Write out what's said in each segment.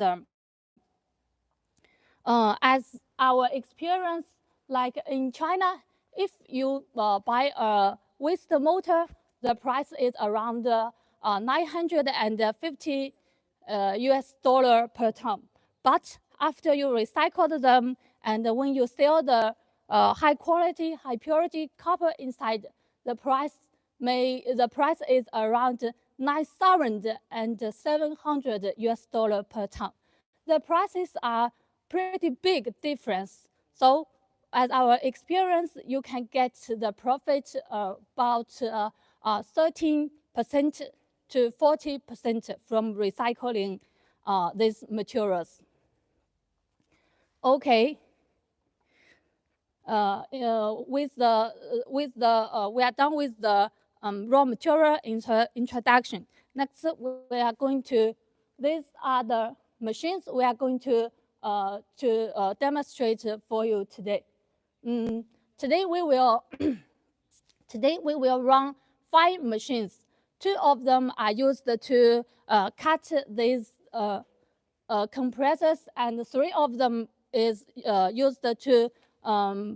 them. As our experience, like in China, if you buy a waste motor, the price is around 950 US$ per ton. But after you recycled them, and when you sell the high quality, high purity copper inside, the price is around 9,700 US$ per ton. The prices are pretty big difference. So as our experience, you can get the profit about 13% to 40% from recycling these materials. Okay. We are done with the raw material introduction. Next, we are going to. These are the machines we are going to demonstrate for you today. Today we will run 5 machines. 2 of them are used to cut these compressors, and 3 of them is used to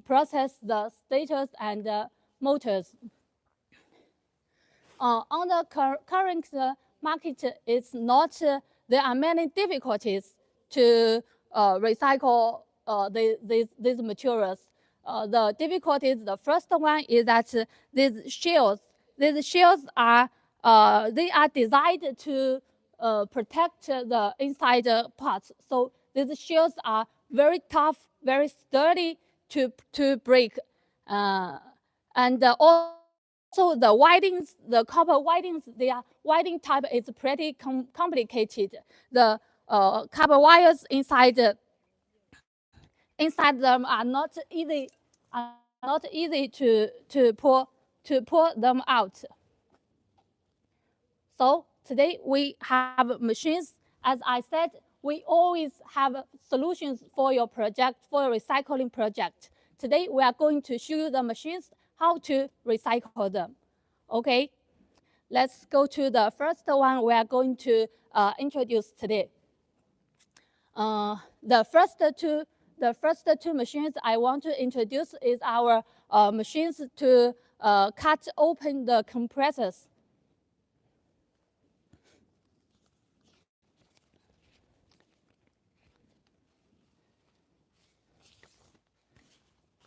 process the stators and motors. On the current market, it's not. There are many difficulties to recycle these materials. The difficulties. The first one is that these shells are they are designed to protect the inside parts. So these shells are very tough, very sturdy to break, and also the windings, the copper windings, their winding type is pretty complicated. The copper wires inside them are not easy to pull them out. So today we have machines. As I said, we always have solutions for your project, for your recycling project. Today we are going to show you the machines, how to recycle them. Okay, let's go to the first one we are going to introduce today. The first two machines I want to introduce is our machines to cut open the compressors.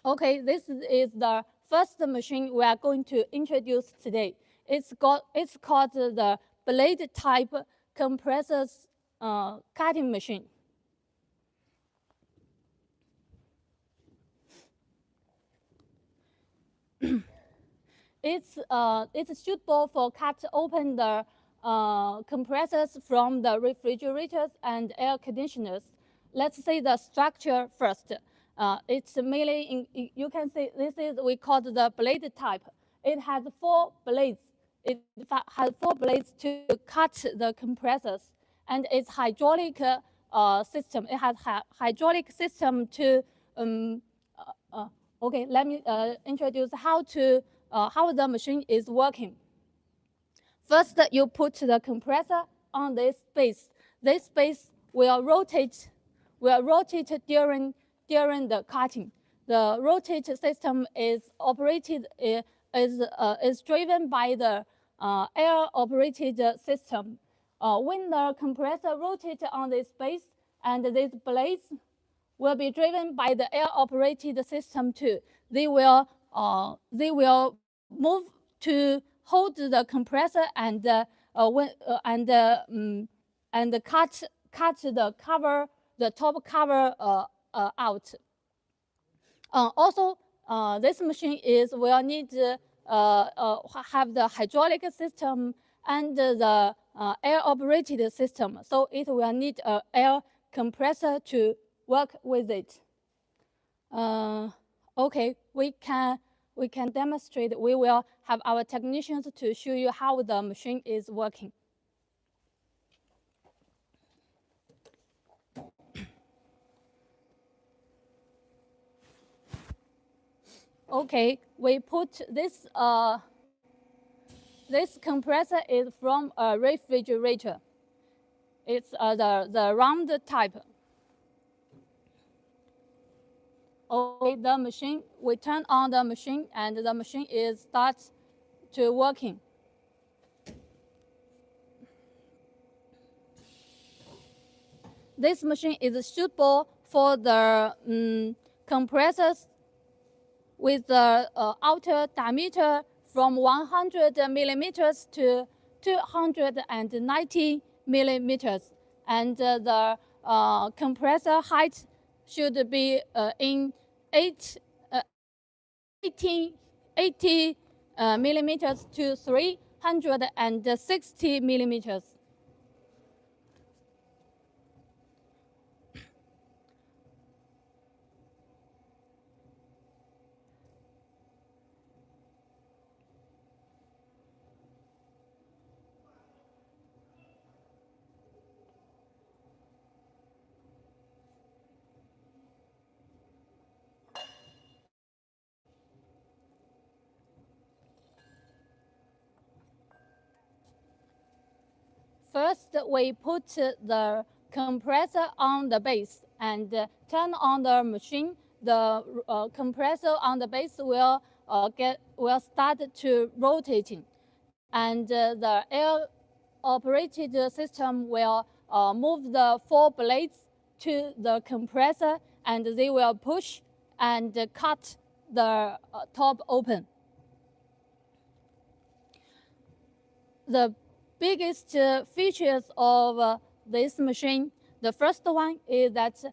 Okay, this is the first machine we are going to introduce today. It's called the blade type compressors cutting machine. It's suitable for cut open the compressors from the refrigerators and air conditioners. Let's see the structure first. It's mainly, you can see this is, we call it the blade type. It has 4 blades. It has 4 blades to cut the compressors, and it's hydraulic system. It has hydraulic system to, okay, let me introduce how the machine is working. First, you put the compressor on this base. This base will rotate during the cutting. The rotate system is operated is driven by the air-operated system. When the compressor rotates on this base, and these blades will be driven by the air-operated system too. They will move to hold the compressor and cut the cover, the top cover out. Also, this machine will need have the hydraulic system and the air-operated system. So it will need an air compressor to work with it. Okay, we can demonstrate. We will have our technicians to show you how the machine is working. Okay, we put this. This compressor is from a refrigerator. It's the round type. Okay, the machine, we turn on the machine and the machine starts to working. This machine is suitable for the compressors with the outer diameter from 100 millimeters to 290 millimeters. And the compressor height should be in 80 millimeters to 360 millimeters. First, we put the compressor on the base and turn on the machine. The compressor on the base will start to rotating, and the air-operated system will move the 4 blades to the compressor, and they will push and cut the top open. The biggest features of this machine, the first one is that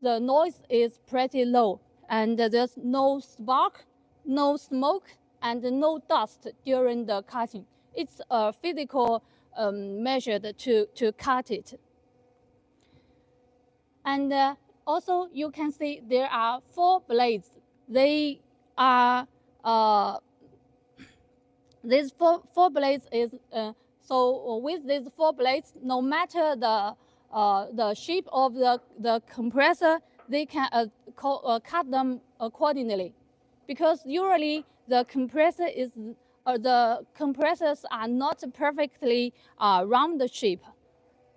the noise is pretty low, and there's no spark, no smoke, and no dust during the cutting. It's a physical measure to cut it. And also, you can see there are 4 blades. They are these four blades is so with these 4 blades, no matter the shape of the compressor, they can cut them accordingly, because usually the compressors are not perfectly round shape.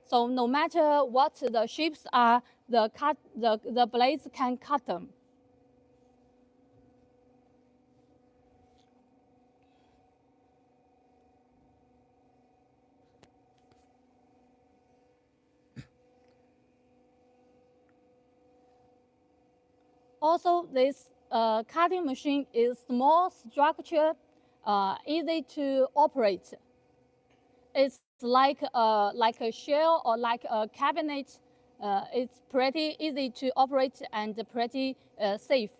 So no matter what the shapes are, the blades can cut them. Also, this cutting machine is small structure, easy to operate. It's like a shell or like a cabinet. It's pretty easy to operate and pretty safe.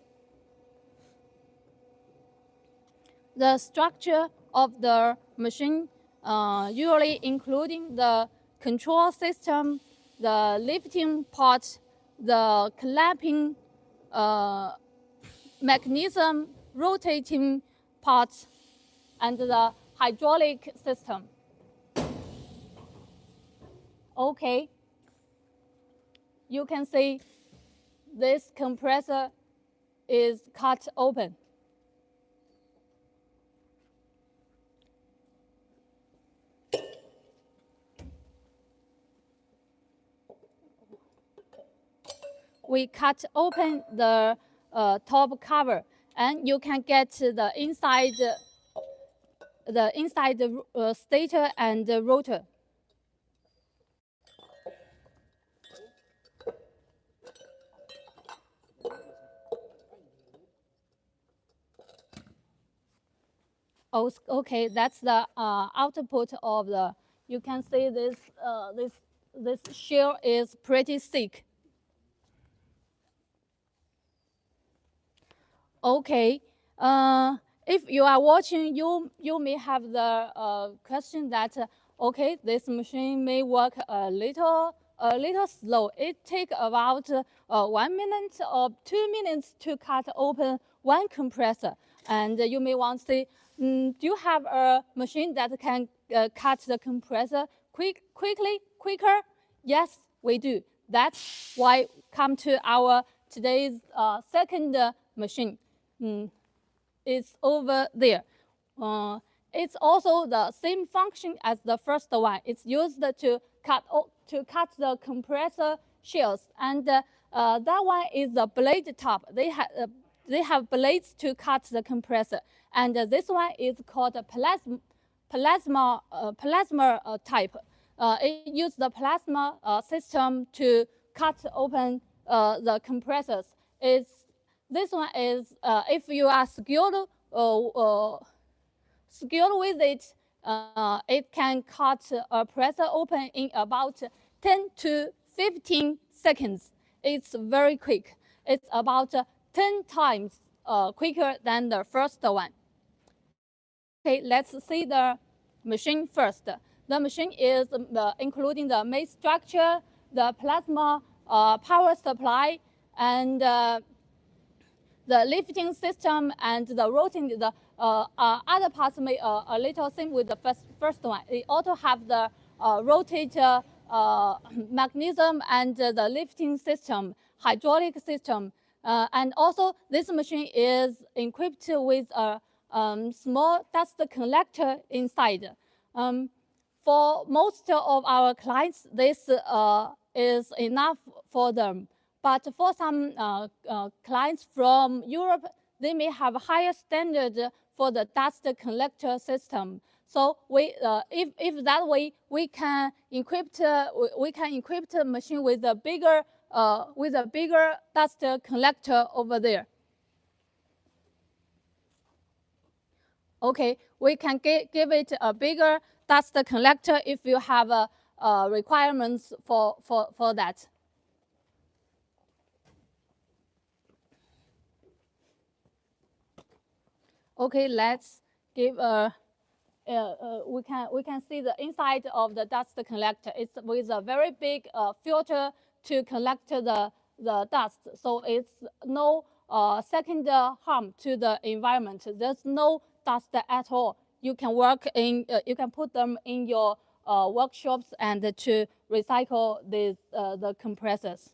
The structure of the machine usually including the control system, the lifting part, the clamping mechanism, rotating parts, and the hydraulic system. Okay, you can see this compressor is cut open. We cut open the top cover, and you can get the inside stator and the rotor. Oh, okay, that's the output of the. You can see this shell is pretty thick. Okay, if you are watching, you may have the question that okay, this machine may work a little slow. It takes about 1 minute or 2 minutes to cut open one compressor, and you may want to say, do you have a machine that can cut the compressor quicker? Yes, we do. That's why come to our today's second machine. It's over there. It's also the same function as the first one. It's used to to cut the compressor shells, and that one is the blade top. They have blades to cut the compressor, and this one is called a plasma type. It uses the plasma system to cut open the compressors. This one is if you are skilled with it, it can cut a pressure open in about 10 to 15 seconds. It's very quick. It's about 10 times quicker than the first one. Okay, let's see the machine first. The machine is including the main structure, the plasma power supply, and the lifting system, and the rotating. The other parts may a little same with the first one. It also have the rotator mechanism and the lifting system, hydraulic system, and also this machine is equipped with a small dust collector inside. For most of our clients, this is enough for them. But for some clients from Europe, they may have higher standard for the dust collector system. So if that way, we can equip the machine with a bigger dust collector over there. Okay, we can give it a bigger dust collector if you have requirements for that. Okay, let's give we can see the inside of the dust collector. It's with a very big filter to collect the dust, so it's no second harm to the environment. There's no dust at all. You can you can put them in your workshops and to recycle the compressors.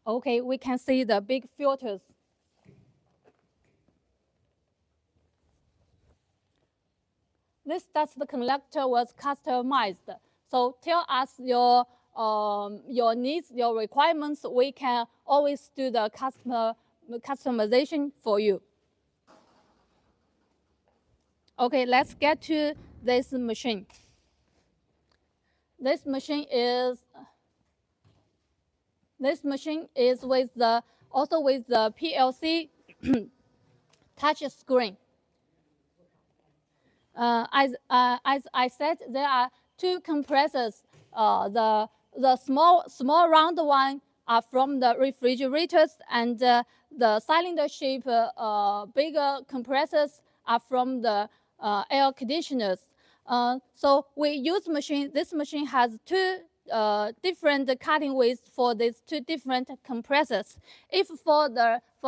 Okay, we can see the big filters. This dust collector was customized. So tell us your needs, your requirements. We can always do the customization for you. Okay, let's get to this machine. This machine is also with the PLC touch screen. As I said, there are two compressors. The small round one are from the refrigerators, and the cylinder shape bigger compressors are from the air conditioners. So we use machine. This machine has two different cutting widths for these two different compressors. If for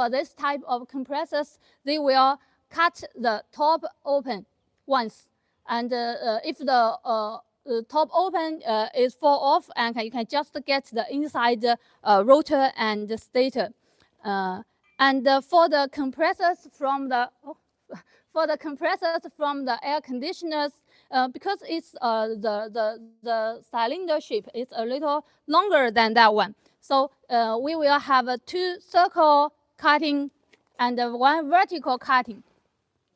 this type of compressors, they will cut the top open once, and if the top open is fall off, and you can just get the inside rotor and stator. And for the compressors from the air conditioners, because it's the cylinder shape is a little longer than that one, so we will have a two circle cutting and one vertical cutting.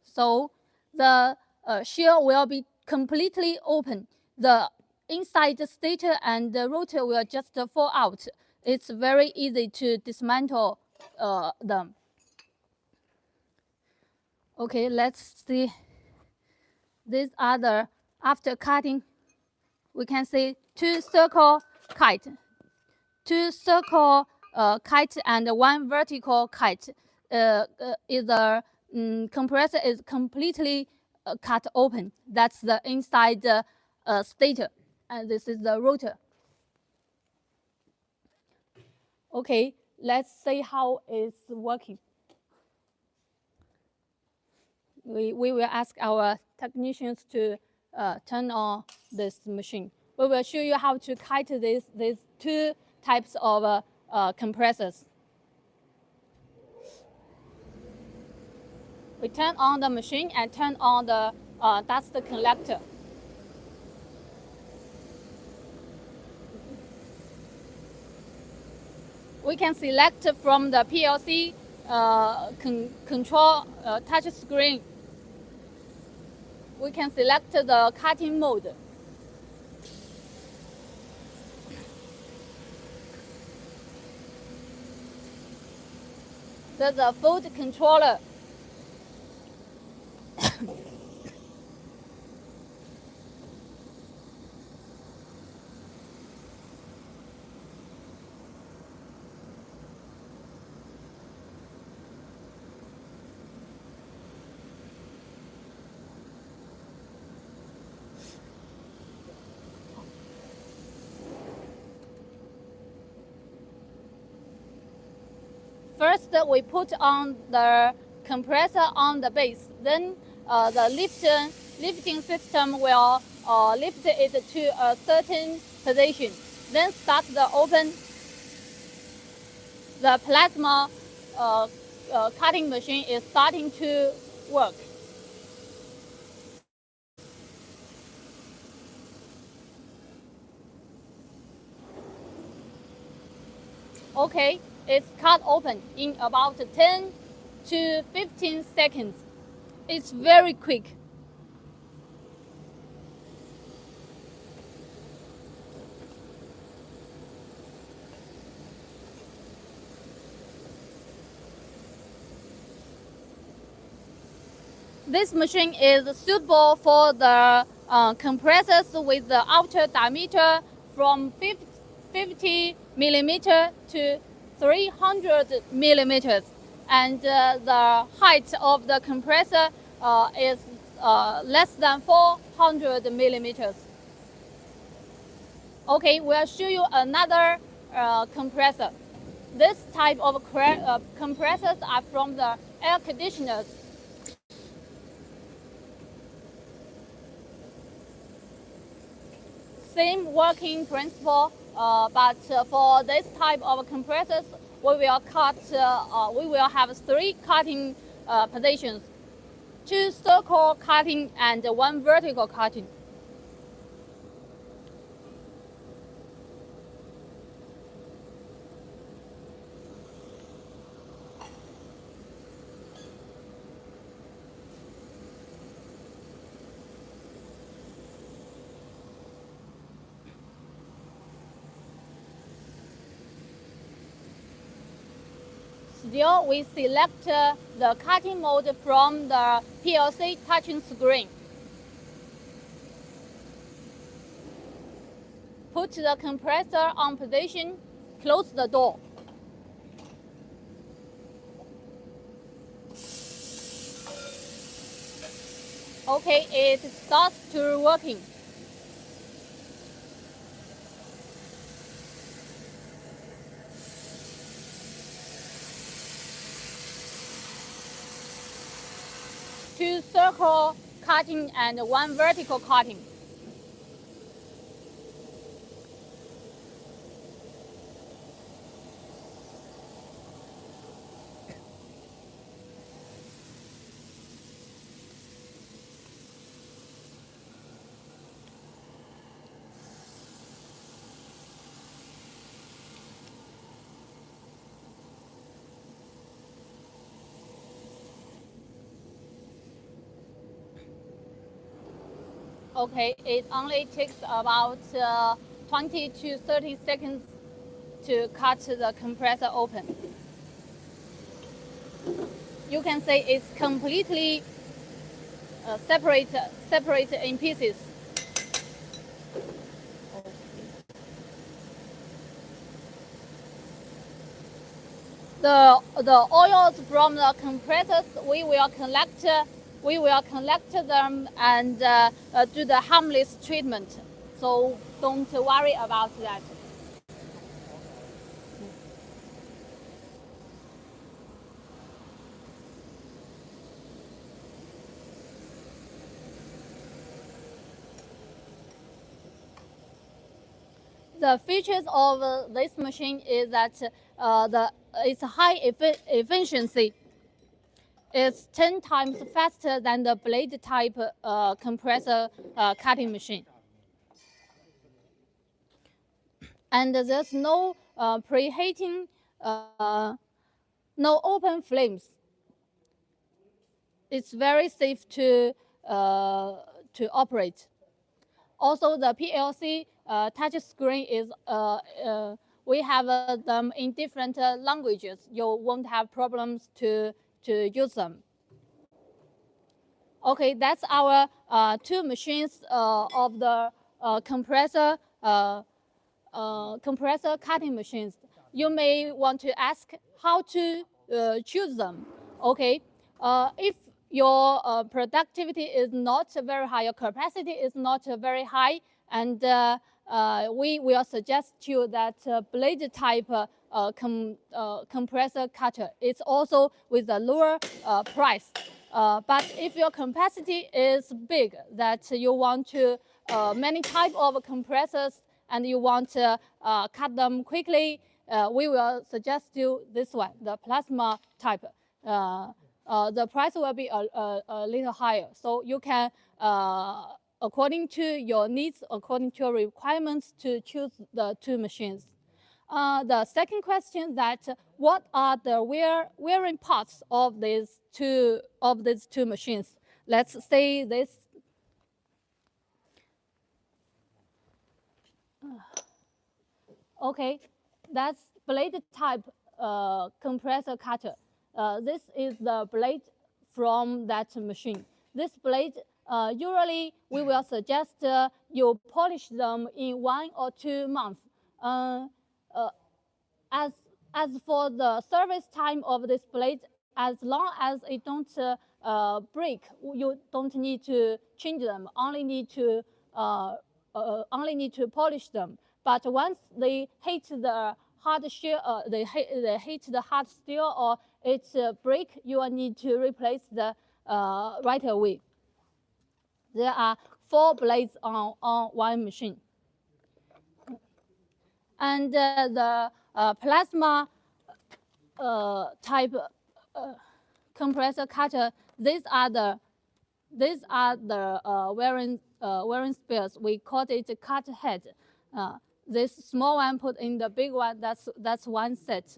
So the shell will be completely open. The inside stator and the rotor will just fall out. It's very easy to dismantle them. Okay, let's see. These are the, after cutting, we can see two circle kite. Two circle kite and one vertical kite. The compressor is completely cut open. That's the inside stator, and this is the rotor. Okay, let's see how it's working. We will ask our technicians to turn on this machine. We will show you how to kite these two types of compressors. We turn on the machine and turn on the dust collector. We can select from the PLC control touch screen. We can select the cutting mode. There's a foot controller. First, we put on the compressor on the base. Then the lifting system will lift it to a certain position. Then start the open. The plasma cutting machine is starting to work. Okay, it's cut open in about 10 to 15 seconds. It's very quick. This machine is suitable for the compressors with the outer diameter from 50 millimeter to 300 millimeters, and the height of the compressor is less than 400 millimeters. Okay, we'll show you another compressor. This type of compressors are from the air conditioners. Same working principle, but for this type of compressors, we will have 3 cutting positions, 2 circle cutting and 1 vertical cutting. Still, we select the cutting mode from the PLC touching screen. Put the compressor on position, close the door. Okay, it starts to working. Two circle cutting and 1 vertical cutting. Okay, it only takes about 20 to 30 seconds to cut the compressor open. You can say it's completely separate in pieces. The oils from the compressors, we will collect them and do the harmless treatment. So don't worry about that. The features of this machine is that it's high efficiency. is 10 times faster than the blade type compressor cutting machine. And there's no preheating, no open flames. It's very safe to operate. Also, the PLC touch screen is we have them in different languages. You won't have problems to use them. Okay, that's our two machines of the compressor cutting machines. You may want to ask how to choose them. Okay, if your productivity is not very high, your capacity is not very high, and we will suggest you that blade type compressor cutter. It's also with a lower price. But if your capacity is big, that you want to many type of compressors and you want to cut them quickly, we will suggest you this one, the plasma type. The price will be a little higher. So you can, according to your needs, according to your requirements, to choose the two machines. The second question that what are the wearing parts of these two machines? Let's say this. Okay, that's blade type compressor cutter. This is the blade from that machine. This blade, usually we will suggest you polish them in 1 or 2 months. As for the service time of this blade, as long as it don't break, you don't need to change them. Only need to polish them. But once they hit the hard shell, they hit the hard steel or it break, you will need to replace the right away. There are 4 blades on one machine. And the plasma type compressor cutter, these are the wearing spares. We call it cut head. This small one put in the big one. That's one set.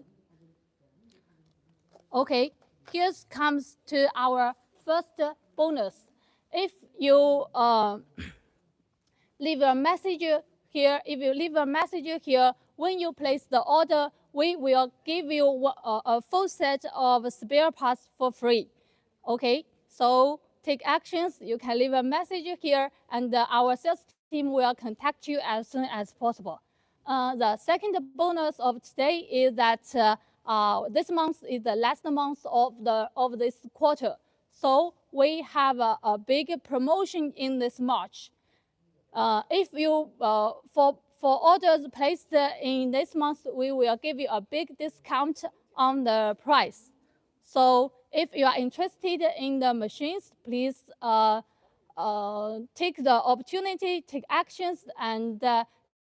Okay, here comes to our first bonus. If you leave a message here, when you place the order, we will give you a full set of spare parts for free. Okay, so take actions. You can leave a message here, and our sales team will contact you as soon as possible. The second bonus of today is that this month is the last month of this quarter. So we have a big promotion in this March. If you for orders placed in this month, we will give you a big discount on the price. So if you are interested in the machines, please take the opportunity, take actions, and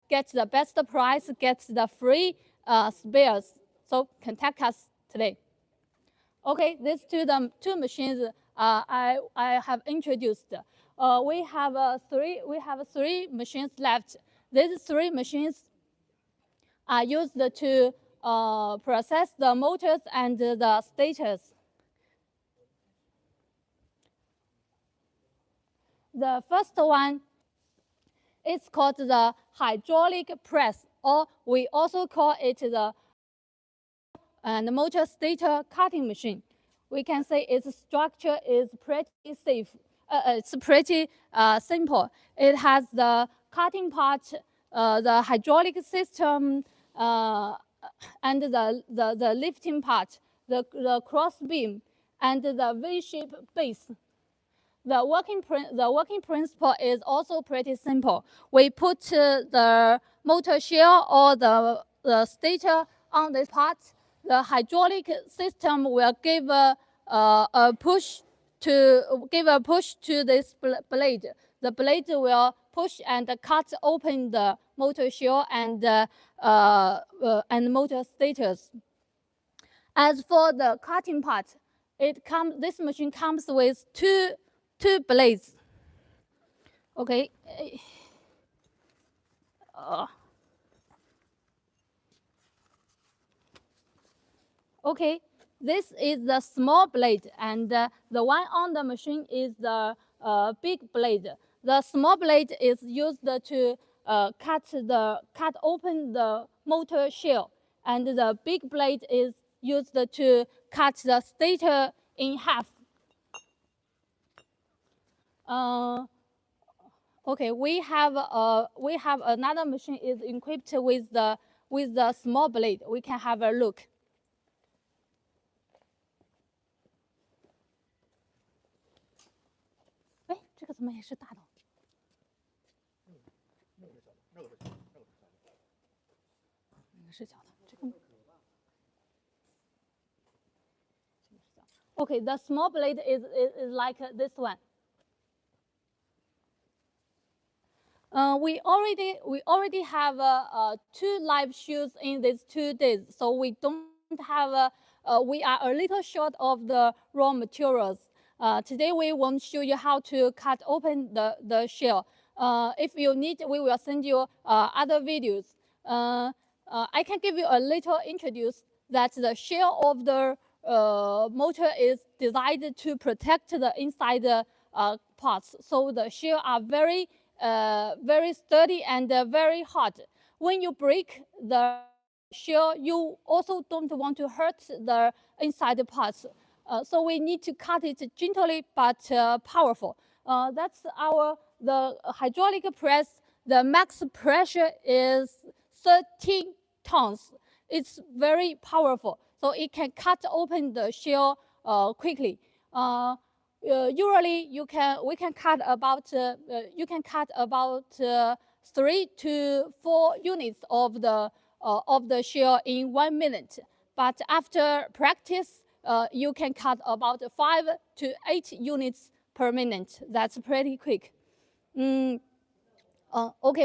get the best price, get the free spares. So contact us today. Okay, these two machines I have introduced. We have 3 machines left. These 3 machines are used to process the motors and the stators. The first one is called the hydraulic press, or we also call it the motor stator cutting machine. We can say its structure is pretty safe. It's pretty simple. It has the cutting part, the hydraulic system, and the lifting part, the cross beam, and the V-shaped base. The working principle is also pretty simple. We put the motor shell or the stator on this part. The hydraulic system will give a push to this blade. The blade will push and cut open the motor shell and motor stators. As for the cutting part, This machine comes with two blades. Okay. Okay, this is the small blade, and the one on the machine is the big blade. The small blade is used to cut open the motor shell, and the big blade is used to cut the stator in half. Okay, we have another machine is equipped with the small blade. We can have a look.哎，这个怎么也是大的？那个是小的，这个。Okay, the small blade is like this one. We already have 2 live shoes in these 2 days, so we don't have. We are a little short of the raw materials. Today we want to show you how to cut open the shell. If you need, we will send you other videos. I can give you a little introduce that the shell of the motor is designed to protect the inside parts. So the shell are very sturdy and very hard. When you break the shell, you also don't want to hurt the inside parts. So we need to cut it gently but powerful. That's the hydraulic press. The max pressure is 13 tons. It's very powerful, so it can cut open the shell quickly. Usually, we can cut about 3 to 4 units of the shell in 1 minute. But after practice, you can cut about 5 to 8 units per minute. That's pretty quick. Okay,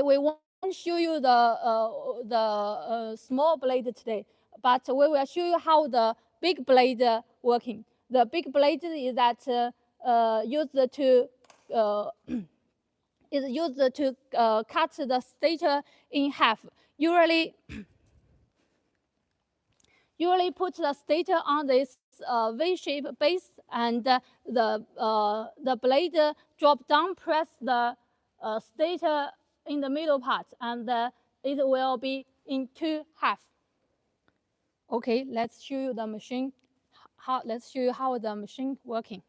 we won't show you the small blade today, but we will show you how the big blade working. The big blade is that used to cut the stator in half. Usually put the stator on this V-shaped base, and the blade drop down, press the stator in the middle part, and it will be in 2 halves. Okay, let's show you the machine. Let's show you how the machine working.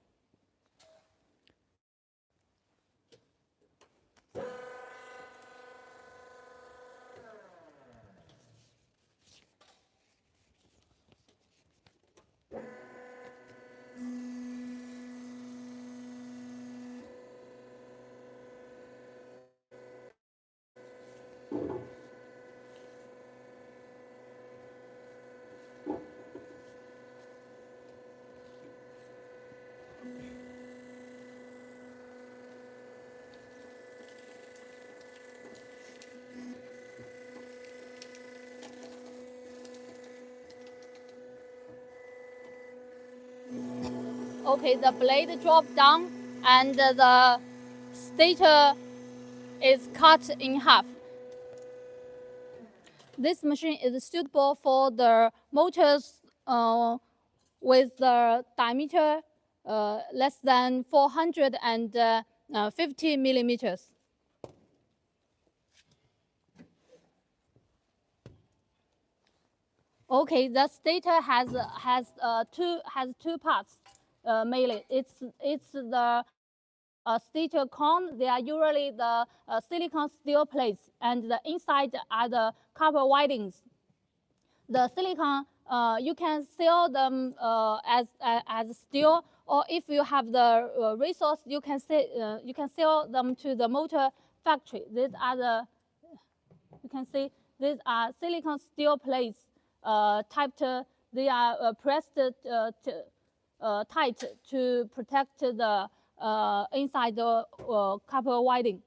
Okay, the blade dropped down, and the stator is cut in half. This machine is suitable for the motors with the diameter less than 450 millimeters. Okay, the stator has two parts mainly. It's the stator cone. They are usually the silicon steel plates, and the inside are the copper windings. The silicon you can sell them as steel, or if you have the resource, you can sell them to the motor factory. These are you can see these are silicon steel plates typed. They are pressed tight to protect the inside the copper winding.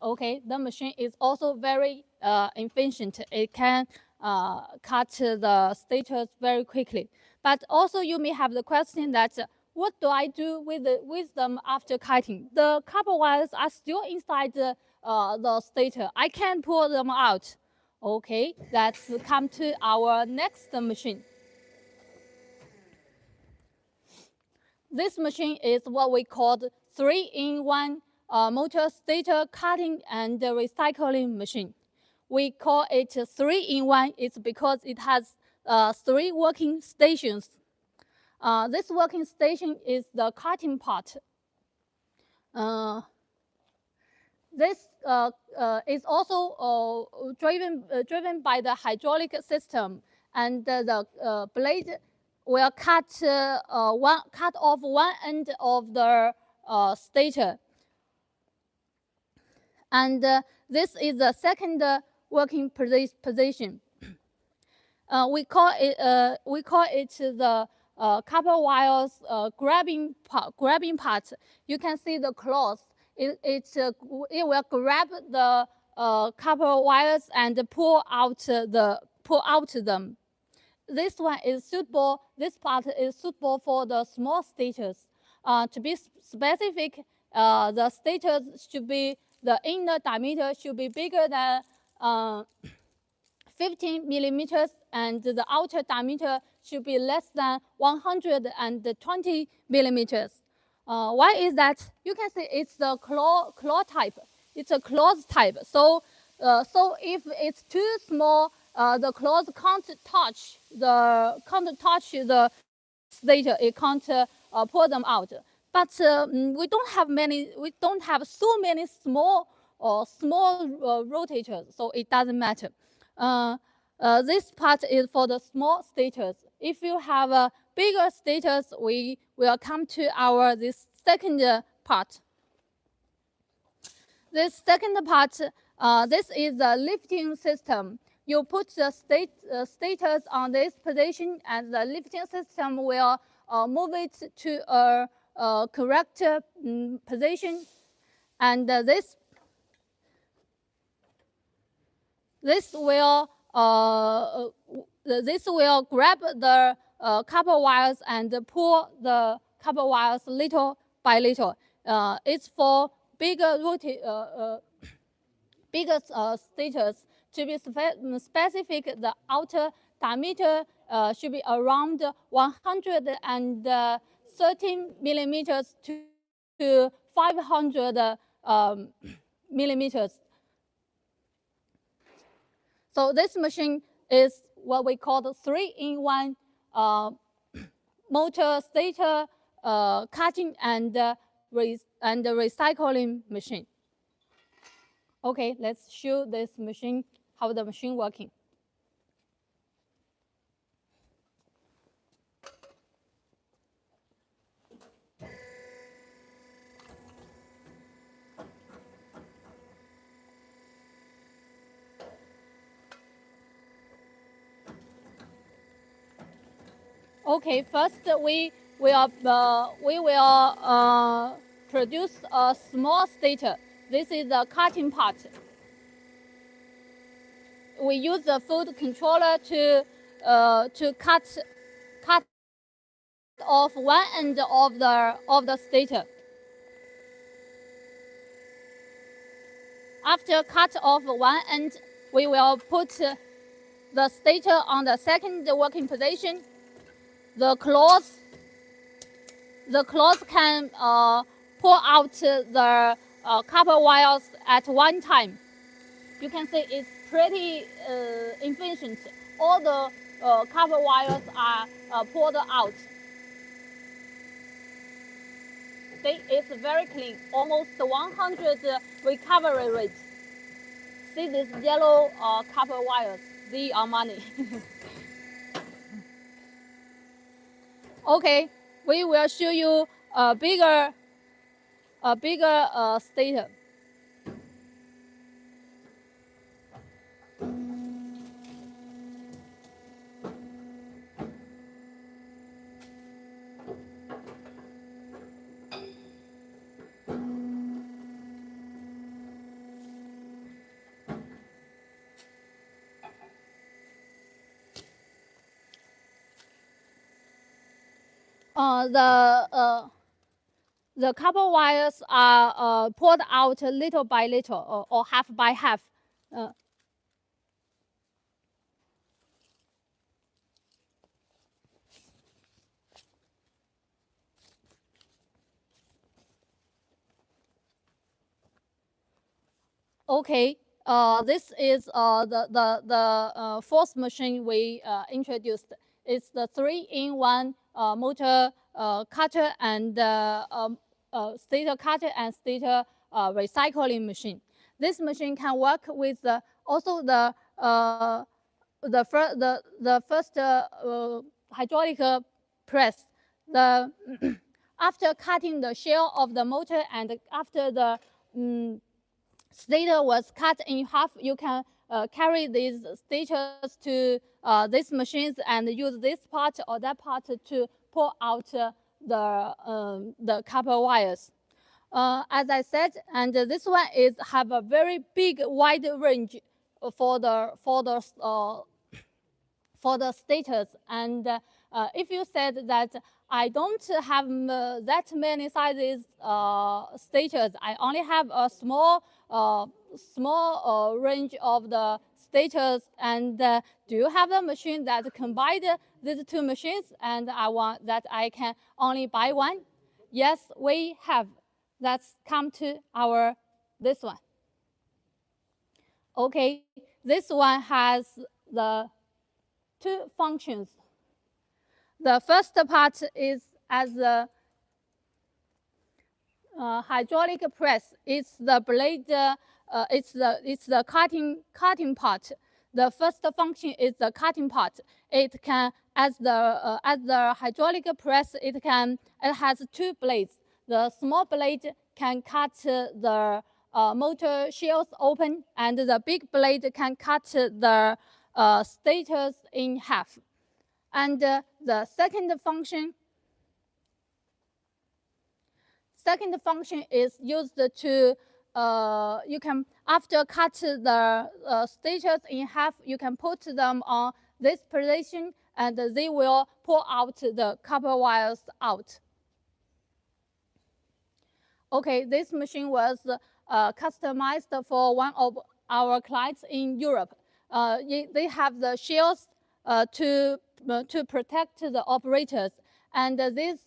Okay, the machine is also very efficient. It can cut the stators very quickly. But also you may have the question that what do I do with them after cutting? The copper wires are still inside the stator. I can't pull them out. Okay, let's come to our next machine. This machine is what we call 3-in-1 motor stator cutting and recycling machine. We call it 3-in-1. It's because it has 3 working stations. This working station is the cutting part. This is also driven by the hydraulic system, and the blade will cut off one end of the stator. And this is the second working position. We call it the copper wires grabbing part. You can see the claws. It will grab the copper wires and pull out them. This one is suitable. This part is suitable for the small stators. To be specific, the stators should be, the inner diameter should be bigger than 15 millimeters, and the outer diameter should be less than 120 millimeters. Why is that? You can see it's the claw type. It's a claws type. So if it's too small, the claws can't touch the stator. It can't pull them out. But we don't have so many small rotators, so it doesn't matter. This part is for the small stators. If you have bigger stators, we will come to this second part. This second part, this is the lifting system. You put the stators on this position, and the lifting system will move it to a correct position, and this will grab the copper wires and pull the copper wires little by little. It's for bigger stators. To be specific, the outer diameter should be around 113 millimeters to 500 millimeters. So this machine is what we call the 3-in-1 motor stator cutting and recycling machine. Okay, let's show this machine, how the machine working. Okay, first we will produce a small stator. This is the cutting part. We use the foot controller to cut off one end of the stator. After cut off one end, we will put the stator on the second working position. The claws can pull out the copper wires at one time. You can see it's pretty efficient. All the copper wires are pulled out. See, it's very clean, almost 100 recovery rate. See these yellow copper wires? They are money. Okay, we will show you a bigger stator. the copper wires are pulled out little by little or half by half. Okay, this is the fourth machine we introduced. It's the 3-in-1 motor cutter and stator cutter and stator recycling machine. This machine can work with also the first hydraulic press. The after cutting the shell of the motor and after the stator was cut in half, you can carry these stators to these machines and use this part or that part to pull out the copper wires. As I said, and this one is have a very big wide range for the stators. And if you said that I don't have that many sizes stators, I only have a small range of the stators, and do you have a machine that combine these two machines? And I want that I can only buy one. Yes, we have. Let's come to this one. Okay, this one has the two functions. The first part is as the hydraulic press. It's the blade. It's the cutting part. The first function is the cutting part. It can, as the hydraulic press, it has two blades. The small blade can cut the motor shells open, and the big blade can cut the stators in half. And the second function is used to you can, after cut the stators in half, you can put them on this position, and they will pull out the copper wires out. Okay, this machine was customized for one of our clients in Europe. They have the shells to protect the operators, and these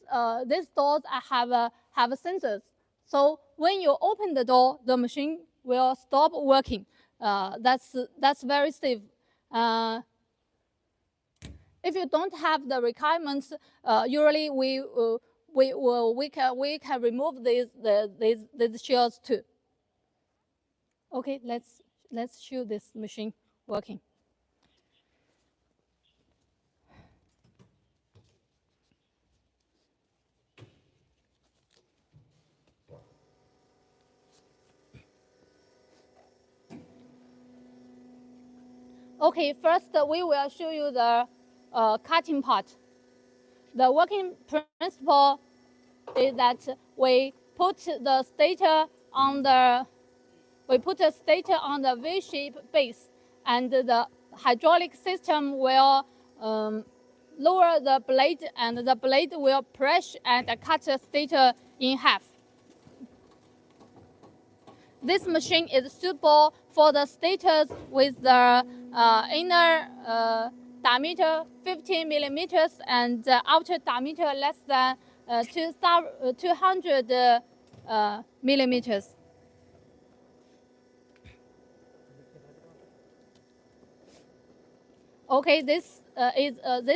doors have sensors. So when you open the door, the machine will stop working. That's very safe. If you don't have the requirements, usually we can remove these shells too. Okay, let's show this machine working. Okay, first we will show you the cutting part. The working principle is that we put the stator on the V-shaped base, and the hydraulic system will lower the blade, and the blade will press and cut the stator in half. This machine is suitable for the stators with the inner diameter 15 millimeters and outer diameter less than 200 millimeters. Okay, this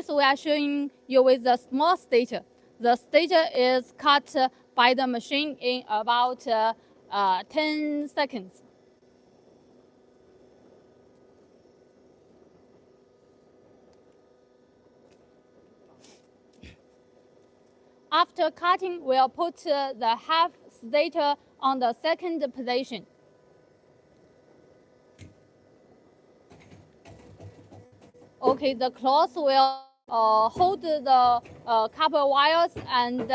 we are showing you with the small stator. The stator is cut by the machine in about 10 seconds. After cutting, we'll put the half stator on the second position. Okay, the cloth will hold the copper wires, and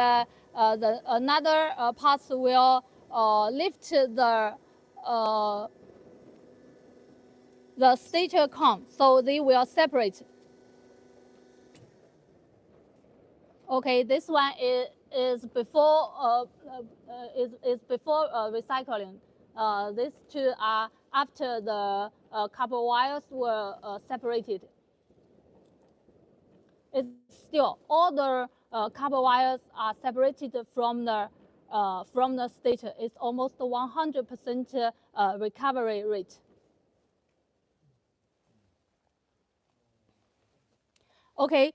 another parts will lift the stator cone, so they will separate. Okay, this one is before recycling. These two are after the copper wires were separated. It's still all the copper wires are separated from the stator. It's almost 100% recovery rate. Okay,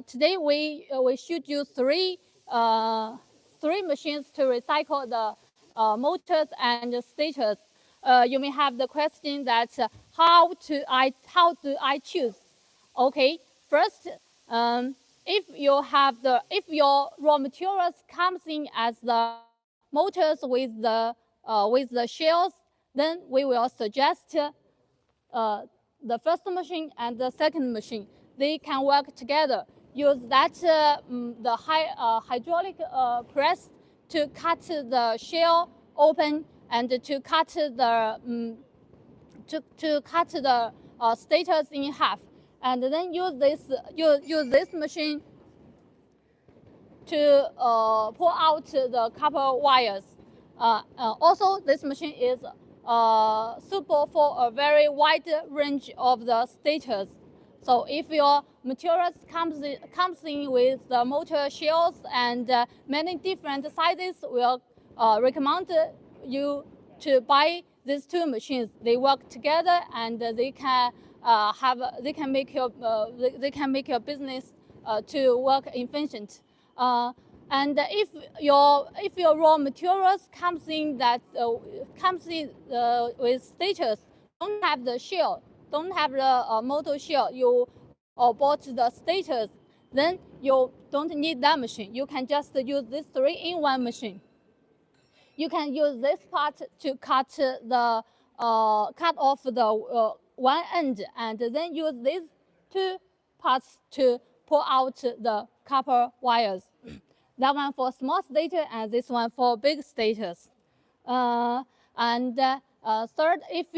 today we should use three machines to recycle the motors and the stators. You may have the question that how do I choose? Okay, first, if your raw materials comes in as the motors with the shells, then we will suggest the first machine and the second machine. They can work together. Use that the hydraulic press to cut the shell open and to cut the stators in half, and then use this machine to pull out the copper wires. Also, this machine is suitable for a very wide range of the stators. So if your materials comes in with the motor shells and many different sizes, we'll recommend you to buy these two machines. They work together and they can make your business to work efficient. And if your raw materials comes in with stators, don't have the shell, don't have the motor shell, you bought the stators, then you don't need that machine. You can just use this 3-in-1 machine. You can use this part to cut off the one end, and then use these two parts to pull out the copper wires. That one for small stator, and this one for big stators. Third, if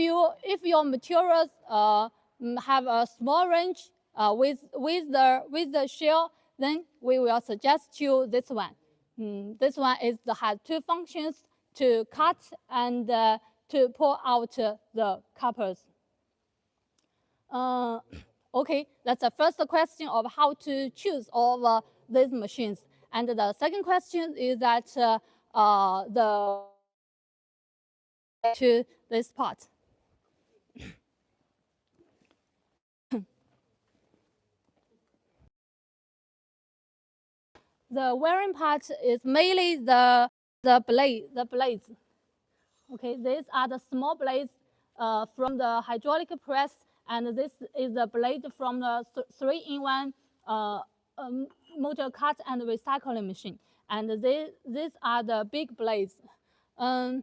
your materials have a small range with the shell, then we will suggest you this one. This one has two functions: to cut and to pull out the coppers. Okay, that's the first question of how to choose all of these machines. And the second question is that to this part. The wearing part is mainly the blades. Okay, these are the small blades from the hydraulic press, and this is the blade from the 3-in-1 motor cut and recycling machine. And these are the big blades. We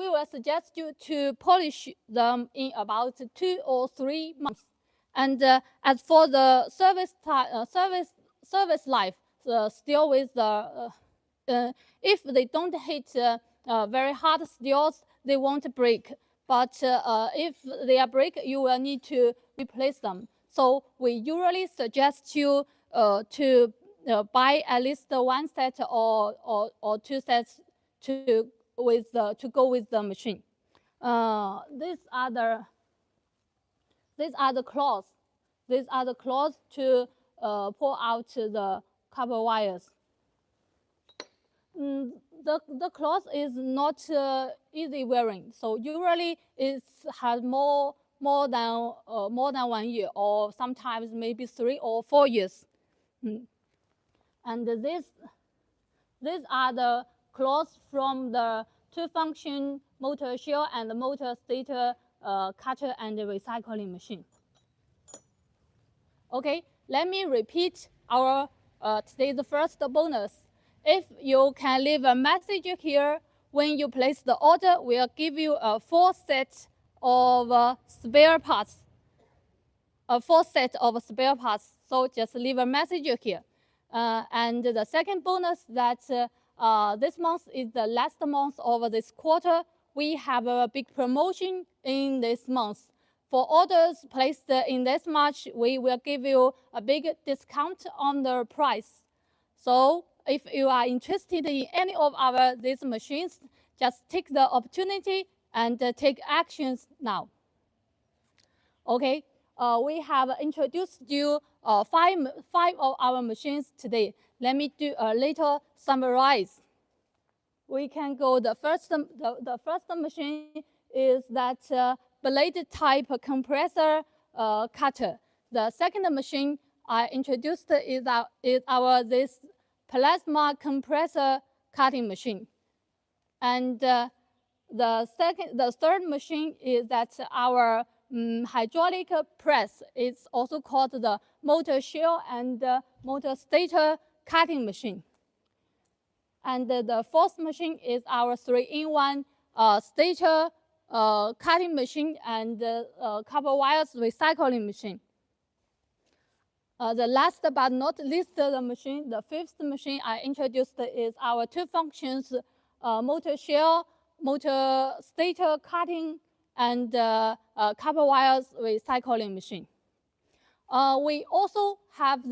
will suggest you to polish them in about 2 or 3 months. And as for the service life, still with the if they don't hit very hard steels, they won't break. But if they are break, you will need to replace them. So we usually suggest you to buy at least one set or two sets to go with the machine. These are the claws. These are the claws to pull out the copper wires. The cloth is not easy wearing, so usually it has more than 1 year, or sometimes maybe 3 or 4 years. And these are the cloths from the two-function motor shell and the motor stator cutter and recycling machine. Okay, let me repeat our today's first bonus. If you can leave a message here when you place the order, we'll give you a full set of spare parts. So just leave a message here. And the second bonus that this month is the last month of this quarter. We have a big promotion in this month. for orders placed in this March, we will give you a big discount on the price. So if you are interested in any of these machines, just take the opportunity and take actions now. Okay, we have introduced you five of our machines today. Let me do a little summarize. We can go the first machine is that blade type compressor cutter. The second machine I introduced is this plasma compressor cutting machine. And the third machine is that our hydraulic press. It's also called the motor shell and motor stator cutting machine. And the fourth machine is our 3-in-1 stator cutting machine and copper wires recycling machine. The last but not least, the fifth machine I introduced is our two functions, motor shell, motor stator cutting, and copper wires recycling machine. We also have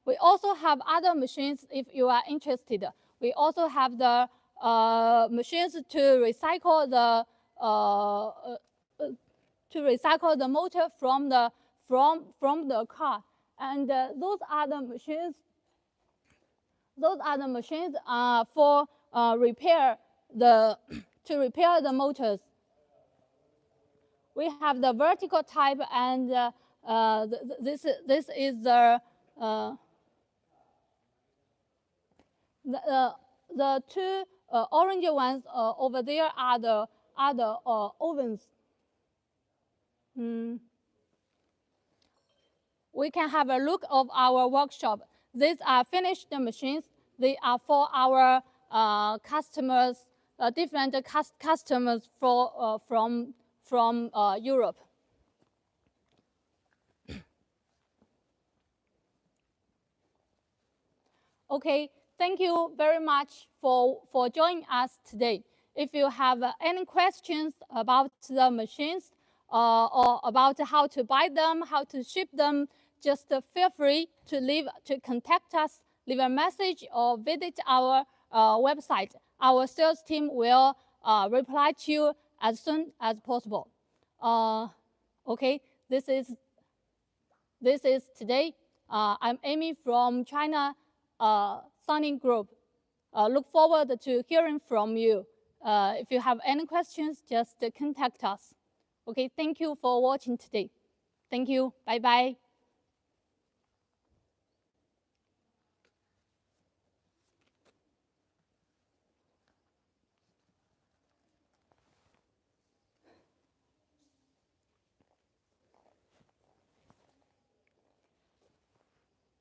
we also have other machines if you are interested. We also have the machines to recycle the motor from the car, and those are the machines. Those are the machines for repair the motors. We have the vertical type, and this is the two orange ones over there are the ovens. We can have a look of our workshop. These are finished machines. They are for our customers, different customers from Europe. Okay, thank you very much for joining us today. If you have any questions about the machines or about how to buy them, how to ship them, just feel free to contact us, leave a message, or visit our website. Our sales team will reply to you as soon as possible. Okay, this is today. I'm Amy from China Sunning Group. Look forward to hearing from you. If you have any questions, just contact us. Okay, thank you for watching today. Thank you. Bye-bye.